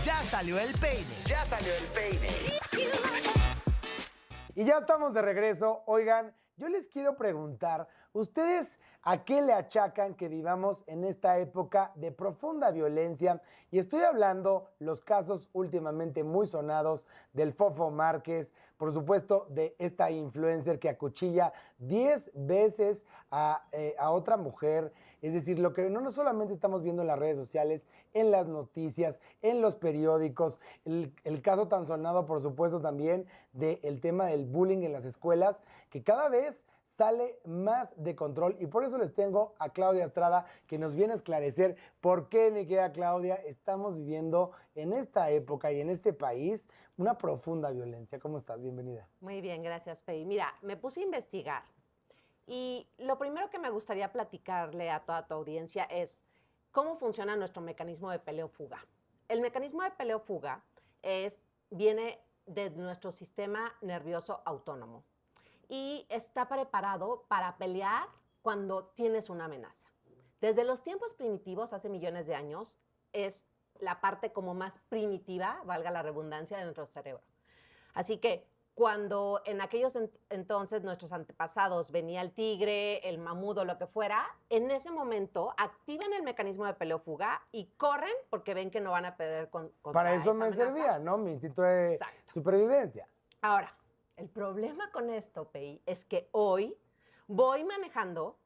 Ya salió el peine. Ya salió el peine. Y ya estamos de regreso. Oigan, yo les quiero preguntar, ¿ustedes a qué le achacan que vivamos en esta época de profunda violencia? Y estoy hablando los casos últimamente muy sonados del Fofo Márquez, por supuesto, de esta influencer que acuchilla 10 veces a otra mujer. Es decir, lo que no solamente estamos viendo en las redes sociales, en las noticias, en los periódicos, el caso tan sonado, por supuesto, también del tema del bullying en las escuelas, que cada vez sale más de control, y por eso les tengo a Claudia Estrada, que nos viene a esclarecer por qué, mi querida Claudia, estamos viviendo en esta época y en este país una profunda violencia. ¿Cómo estás? Bienvenida. Muy bien, gracias, Pei. Mira, me puse a investigar y lo primero que me gustaría platicarle a toda tu audiencia es cómo funciona nuestro mecanismo de peleo-fuga. El mecanismo de peleo-fuga viene de nuestro sistema nervioso autónomo y está preparado para pelear cuando tienes una amenaza. Desde los tiempos primitivos, hace millones de años, es la parte como más primitiva, valga la redundancia, de nuestro cerebro. Así que cuando en aquellos entonces nuestros antepasados venía el tigre, el mamut o lo que fuera, en ese momento activan el mecanismo de peleo-fuga y corren porque ven que no van a perder contra Para eso esa me amenaza. servía, ¿no? Mi instinto de Exacto. supervivencia. Ahora, el problema con esto, Pei, es que hoy voy manejando,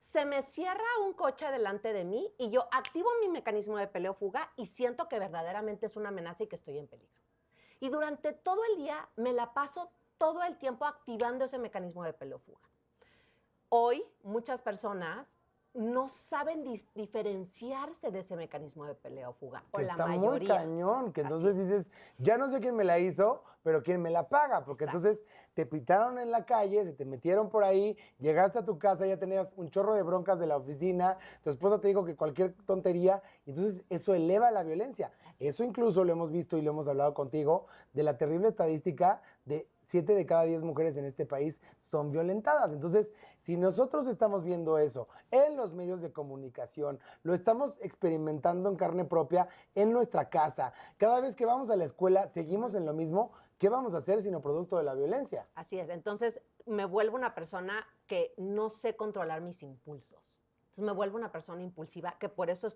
se me cierra un coche delante de mí y yo activo mi mecanismo de peleo-fuga y siento que verdaderamente es una amenaza y que estoy en peligro. Y durante todo el día me la paso todo el tiempo activando ese mecanismo de peleo-fuga. Hoy muchas personas no saben diferenciarse de ese mecanismo de peleo-fuga. O la está mayoría. muy cañón, que entonces Así es. dices, ya no sé quién me la hizo, pero quién me la paga, porque Exacto. entonces te pitaron en la calle, se te metieron por ahí, llegaste a tu casa, ya tenías un chorro de broncas de la oficina, tu esposa te dijo que cualquier tontería, y entonces eso eleva la violencia. Así Eso es. incluso lo hemos visto y lo hemos hablado contigo, de la terrible estadística de 7 de cada 10 mujeres en este país son violentadas. Entonces, si nosotros estamos viendo eso en los medios de comunicación, lo estamos experimentando en carne propia en nuestra casa, cada vez que vamos a la escuela seguimos en lo mismo, ¿qué vamos a hacer sino producto de la violencia? Así es. Entonces me vuelvo una persona que no sé controlar mis impulsos. Entonces me vuelvo una persona impulsiva, que por eso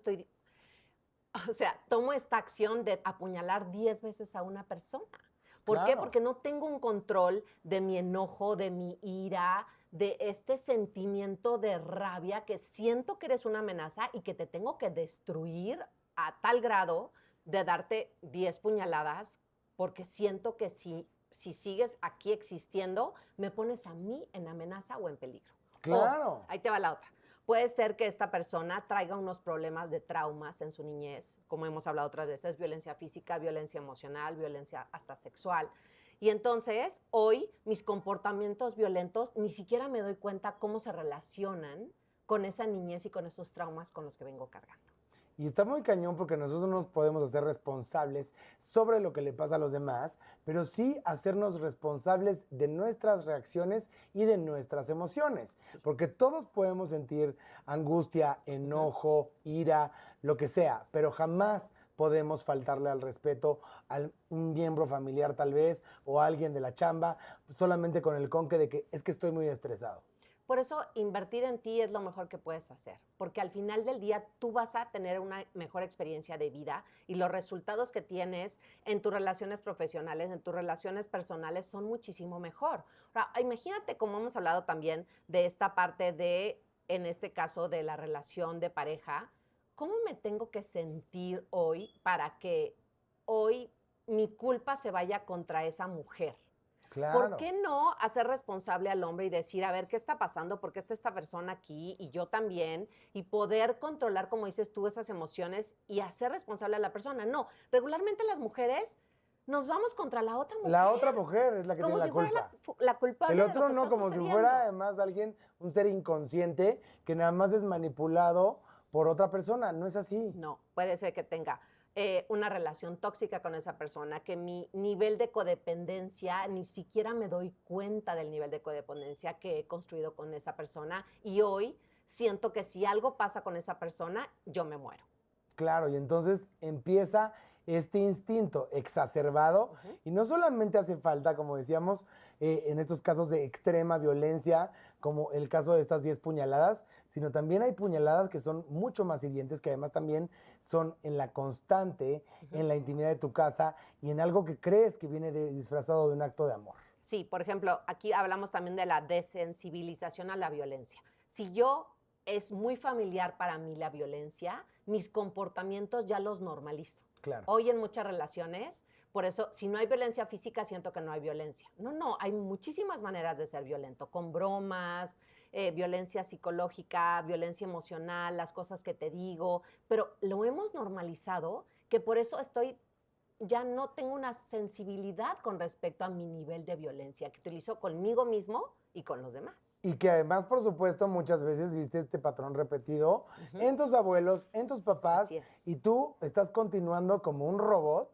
tomo esta acción de apuñalar 10 veces a una persona. ¿Por qué? Claro. Porque no tengo un control de mi enojo, de mi ira, de este sentimiento de rabia que siento que eres una amenaza y que te tengo que destruir a tal grado de darte 10 puñaladas porque siento que si sigues aquí existiendo, me pones a mí en amenaza o en peligro. Claro. Ahí te va la otra. Puede ser que esta persona traiga unos problemas de traumas en su niñez, como hemos hablado otras veces, violencia física, violencia emocional, violencia hasta sexual. Y entonces, hoy, mis comportamientos violentos, ni siquiera me doy cuenta cómo se relacionan con esa niñez y con esos traumas con los que vengo cargando. Y está muy cañón porque nosotros no nos podemos hacer responsables sobre lo que le pasa a los demás, pero sí hacernos responsables de nuestras reacciones y de nuestras emociones. Sí. Porque todos podemos sentir angustia, enojo, ira, lo que sea, pero jamás podemos faltarle al respeto a un miembro familiar tal vez o a alguien de la chamba, solamente con el conque de que es que estoy muy estresado. Por eso invertir en ti es lo mejor que puedes hacer, porque al final del día tú vas a tener una mejor experiencia de vida y los resultados que tienes en tus relaciones profesionales, en tus relaciones personales son muchísimo mejor. Ahora, imagínate como hemos hablado también de esta parte de, en este caso, de la relación de pareja, ¿cómo me tengo que sentir hoy para que hoy mi culpa se vaya contra esa mujer? Claro. ¿Por qué no hacer responsable al hombre y decir, a ver, ¿qué está pasando? ¿Por qué está esta persona aquí y yo también? Y poder controlar, como dices tú, esas emociones y hacer responsable a la persona. No, regularmente las mujeres nos vamos contra la otra mujer. La otra mujer es la que como tiene si la culpa. fuera la culpable El de lo otro que no, está como si sucediendo. fuera además alguien, un ser inconsciente que nada más es manipulado por otra persona. No es así. No, puede ser que tenga una relación tóxica con esa persona, que mi nivel de codependencia, ni siquiera me doy cuenta del nivel de codependencia que he construido con esa persona y hoy siento que si algo pasa con esa persona, yo me muero. Claro, y entonces empieza este instinto exacerbado. Ujú. Y no solamente hace falta, como decíamos, en estos casos de extrema violencia, como el caso de estas 10 puñaladas, sino también hay puñaladas que son mucho más hirientes, que además también son en la constante, en la intimidad de tu casa y en algo que crees que viene disfrazado de un acto de amor. Sí, por ejemplo, aquí hablamos también de la desensibilización a la violencia. Si yo es muy familiar para mí la violencia, mis comportamientos ya los normalizo. Claro. Hoy en muchas relaciones, por eso, si no hay violencia física, siento que no hay violencia. No, hay muchísimas maneras de ser violento, con bromas, violencia psicológica, violencia emocional, las cosas que te digo, pero lo hemos normalizado que por eso ya no tengo una sensibilidad con respecto a mi nivel de violencia que utilizo conmigo mismo y con los demás. Y que además, por supuesto, muchas veces viste este patrón repetido Ujú. en tus abuelos, en tus papás, Así es. y tú estás continuando como un robot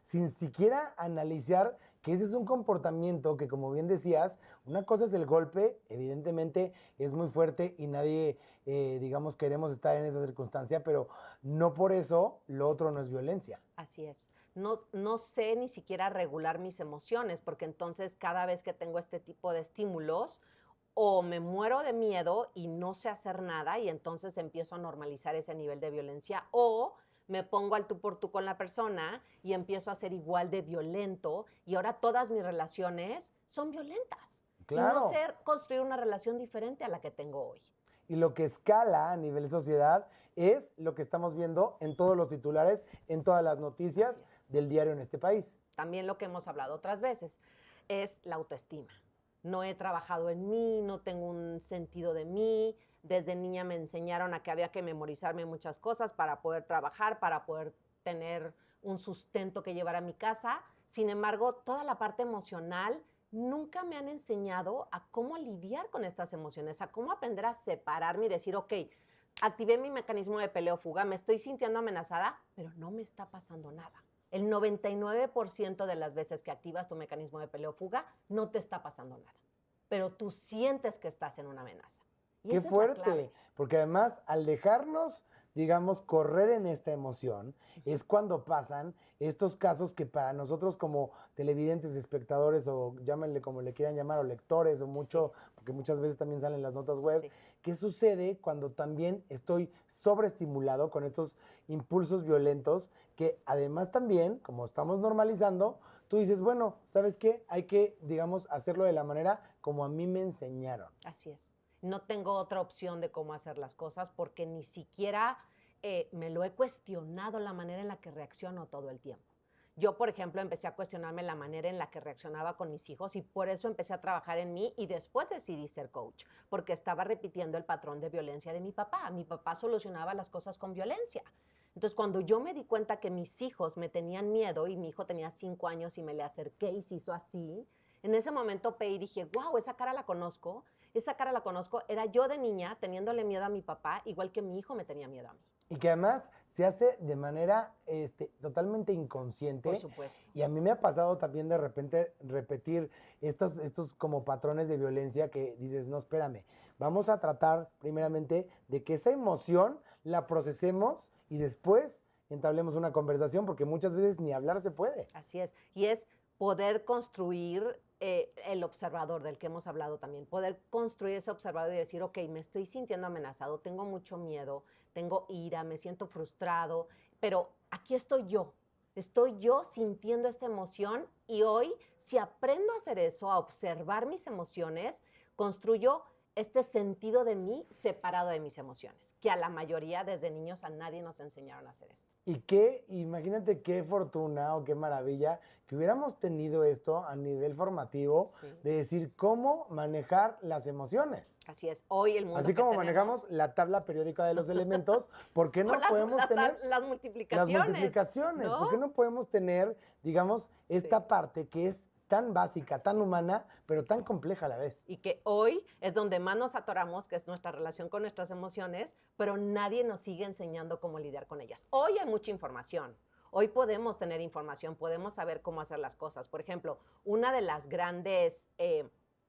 sin siquiera analizar que ese es un comportamiento que, como bien decías, una cosa es el golpe, evidentemente es muy fuerte y nadie, digamos, queremos estar en esa circunstancia, pero no por eso lo otro no es violencia. Así es. No sé ni siquiera regular mis emociones, porque entonces cada vez que tengo este tipo de estímulos, o me muero de miedo y no sé hacer nada y entonces empiezo a normalizar ese nivel de violencia, o me pongo al tú por tú con la persona y empiezo a ser igual de violento y ahora todas mis relaciones son violentas. Y no Claro. sé construir una relación diferente a la que tengo hoy. Y lo que escala a nivel sociedad es lo que estamos viendo en todos los titulares, en todas las noticias Así es. del diario en este país. También lo que hemos hablado otras veces es la autoestima. No he trabajado en mí, no tengo un sentido de mí. Desde niña me enseñaron a que había que memorizarme muchas cosas para poder trabajar, para poder tener un sustento que llevar a mi casa. Sin embargo, toda la parte emocional nunca me han enseñado a cómo lidiar con estas emociones, a cómo aprender a separarme y decir, ok, activé mi mecanismo de peleo-fuga, me estoy sintiendo amenazada, pero no me está pasando nada. El 99% de las veces que activas tu mecanismo de peleo-fuga no te está pasando nada, pero tú sientes que estás en una amenaza. Y Qué esa es la fuerte, clave. porque además al dejarnos, digamos, correr en esta emoción, es cuando pasan estos casos que para nosotros como televidentes, espectadores o llámenle como le quieran llamar, o lectores o mucho, porque muchas veces también salen las notas web, Sí. ¿qué sucede cuando también estoy sobreestimulado con estos impulsos violentos que además también, como estamos normalizando, tú dices, bueno, ¿sabes qué? Hay que, digamos, hacerlo de la manera como a mí me enseñaron. Así es. No tengo otra opción de cómo hacer las cosas porque ni siquiera me lo he cuestionado la manera en la que reacciono todo el tiempo. Yo, por ejemplo, empecé a cuestionarme la manera en la que reaccionaba con mis hijos y por eso empecé a trabajar en mí y después decidí ser coach, porque estaba repitiendo el patrón de violencia de mi papá. Mi papá solucionaba las cosas con violencia. Entonces, cuando yo me di cuenta que mis hijos me tenían miedo y mi hijo tenía 5 años y me le acerqué y se hizo así, en ese momento peí y dije, wow, esa cara la conozco. Esa cara la conozco, era yo de niña teniéndole miedo a mi papá, igual que mi hijo me tenía miedo a mí. Y que además se hace de manera totalmente inconsciente. Por supuesto. Y a mí me ha pasado también de repente repetir estos como patrones de violencia que dices, no, espérame, vamos a tratar primeramente de que esa emoción la procesemos y después entablemos una conversación, porque muchas veces ni hablar se puede. Así es. Y es poder construir el observador del que hemos hablado también, poder construir ese observador y decir, ok, me estoy sintiendo amenazado, tengo mucho miedo, tengo ira, me siento frustrado, pero aquí estoy yo sintiendo esta emoción y hoy, si aprendo a hacer eso, a observar mis emociones, construyo este sentido de mí separado de mis emociones, que a la mayoría desde niños a nadie nos enseñaron a hacer esto. Y qué, imagínate qué fortuna o qué maravilla que hubiéramos tenido esto a nivel formativo, Sí. de decir cómo manejar las emociones. Así es, hoy el mundo Así que como tenemos, manejamos la tabla periódica de los elementos, ¿por qué no o podemos tener las las multiplicaciones. multiplicaciones? ¿no? ¿Por qué no podemos tener, digamos, esta Sí. parte que es tan básica, tan humana, pero tan compleja a la vez? Y que hoy es donde más nos atoramos, que es nuestra relación con nuestras emociones, pero nadie nos sigue enseñando cómo lidiar con ellas. Hoy hay mucha información. Hoy podemos tener información, podemos saber cómo hacer las cosas. Por ejemplo, una de las grandes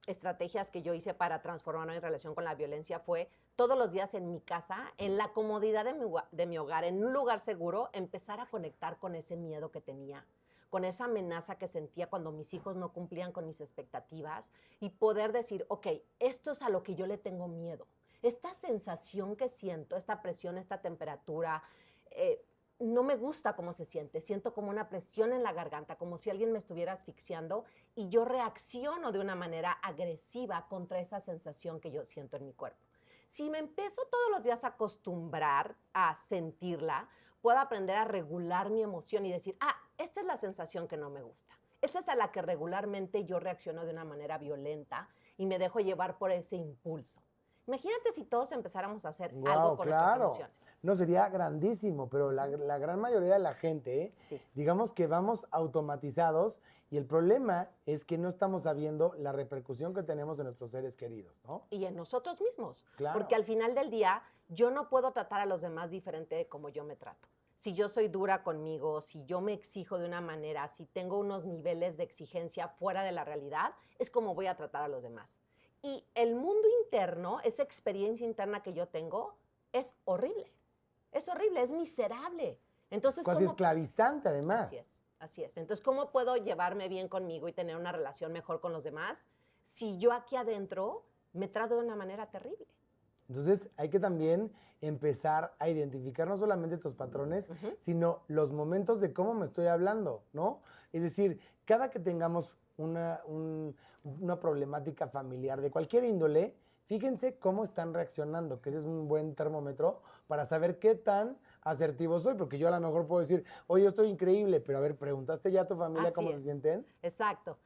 estrategias que yo hice para transformar mi relación con la violencia fue todos los días en mi casa, en la comodidad de mi hogar, en un lugar seguro, empezar a conectar con ese miedo que tenía, con esa amenaza que sentía cuando mis hijos no cumplían con mis expectativas y poder decir, ok, esto es a lo que yo le tengo miedo. Esta sensación que siento, esta presión, esta temperatura, no me gusta cómo se siente. Siento como una presión en la garganta, como si alguien me estuviera asfixiando y yo reacciono de una manera agresiva contra esa sensación que yo siento en mi cuerpo. Si me empiezo todos los días a acostumbrar a sentirla, puedo aprender a regular mi emoción y decir, esta es la sensación que no me gusta. Esta es a la que regularmente yo reacciono de una manera violenta y me dejo llevar por ese impulso. Imagínate si todos empezáramos a hacer algo con nuestras emociones. No, sería grandísimo, pero la gran mayoría de la gente, Sí. digamos que vamos automatizados y el problema es que no estamos sabiendo la repercusión que tenemos en nuestros seres queridos, ¿no? Y en nosotros mismos. Claro. Porque al final del día, yo no puedo tratar a los demás diferente de como yo me trato. Si yo soy dura conmigo, si yo me exijo de una manera, si tengo unos niveles de exigencia fuera de la realidad, es como voy a tratar a los demás. Y el mundo interno, esa experiencia interna que yo tengo, es horrible. Es horrible, es miserable. Entonces, Casi esclavizante, además. Así es, así es. Entonces, ¿cómo puedo llevarme bien conmigo y tener una relación mejor con los demás si yo aquí adentro me trato de una manera terrible? Entonces, hay que también empezar a identificar no solamente estos patrones, sino los momentos de cómo me estoy hablando, ¿no? Es decir, cada que tengamos una problemática familiar de cualquier índole, fíjense cómo están reaccionando, que ese es un buen termómetro para saber qué tan asertivo soy, porque yo a lo mejor puedo decir, oye, yo estoy increíble, pero a ver, ¿preguntaste ya a tu familia Así cómo es. se sienten? Exacto.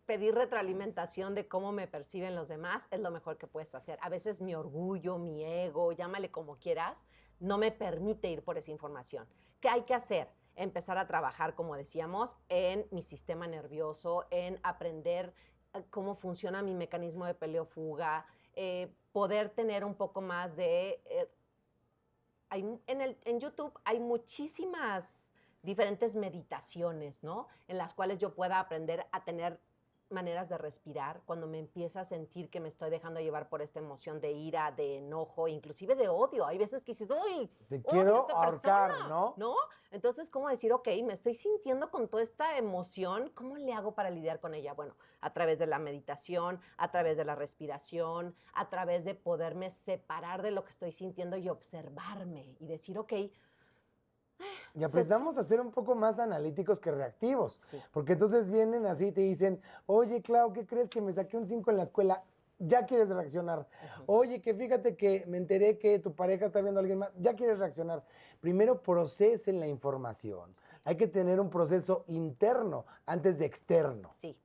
Pedir retroalimentación de cómo me perciben los demás es lo mejor que puedes hacer. A veces mi orgullo, mi ego, llámale como quieras, no me permite ir por esa información. ¿Qué hay que hacer? Empezar a trabajar, como decíamos, en mi sistema nervioso, en aprender cómo funciona mi mecanismo de peleo-fuga, poder tener un poco más de... en YouTube hay muchísimas diferentes meditaciones, ¿no? En las cuales yo pueda aprender a tener maneras de respirar cuando me empieza a sentir que me estoy dejando llevar por esta emoción de ira, de enojo, inclusive de odio. Hay veces que dices, uy, Te odio quiero a esta ahorcar, persona, ¿no? Entonces, ¿cómo decir, ok, me estoy sintiendo con toda esta emoción, ¿cómo le hago para lidiar con ella? Bueno, a través de la meditación, a través de la respiración, a través de poderme separar de lo que estoy sintiendo y observarme y decir, ok, Y aprendamos a ser un poco más analíticos que reactivos. Sí. Porque entonces vienen así y te dicen, oye, Clau, ¿qué crees que me saqué un 5 en la escuela? Ya quieres reaccionar. Oye, que fíjate que me enteré que tu pareja está viendo a alguien más. Ya quieres reaccionar. Primero procesen la información. Hay que tener un proceso interno antes de externo. Sí.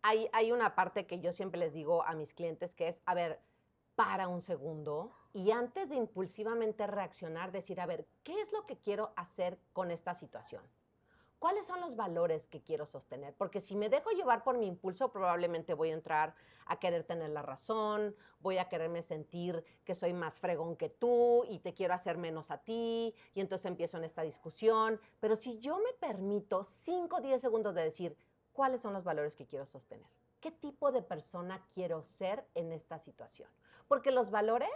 Hay una parte que yo siempre les digo a mis clientes que es, a ver, para un segundo y antes de impulsivamente reaccionar, decir, a ver, ¿qué es lo que quiero hacer con esta situación? ¿Cuáles son los valores que quiero sostener? Porque si me dejo llevar por mi impulso, probablemente voy a entrar a querer tener la razón, voy a quererme sentir que soy más fregón que tú y te quiero hacer menos a ti, y entonces empiezo en esta discusión. Pero si yo me permito 5 o 10 segundos de decir, ¿cuáles son los valores que quiero sostener? ¿Qué tipo de persona quiero ser en esta situación? Porque los valores,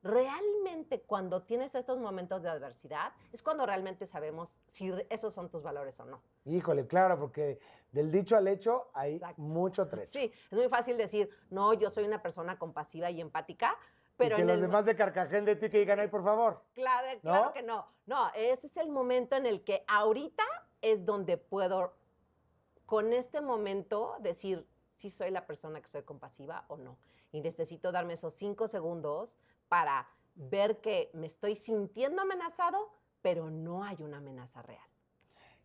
realmente cuando tienes estos momentos de adversidad, es cuando realmente sabemos si esos son tus valores o no. Híjole, claro, porque del dicho al hecho hay Exacto. mucho trecho. Sí, es muy fácil decir, no, yo soy una persona compasiva y empática, pero y que en los el demás de carcajén de ti que digan, ay, por favor. Claro que no. No, ese es el momento en el que ahorita es donde puedo, con este momento, decir si soy la persona que soy compasiva o no. Y necesito darme esos 5 segundos para ver que me estoy sintiendo amenazado, pero no hay una amenaza real.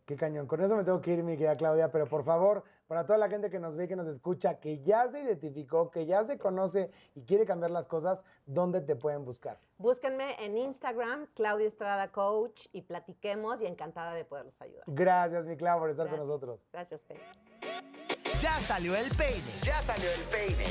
Qué cañón. Con eso me tengo que ir, mi querida Claudia, pero por favor, para toda la gente que nos ve y que nos escucha, que ya se identificó, que ya se conoce y quiere cambiar las cosas, ¿dónde te pueden buscar? Búsquenme en Instagram, Claudia Estrada Coach, y platiquemos y encantada de poderlos ayudar. Gracias, mi Clau, por estar Gracias. con nosotros. Gracias, Pedro. Ya salió el peine. Ya salió el peine.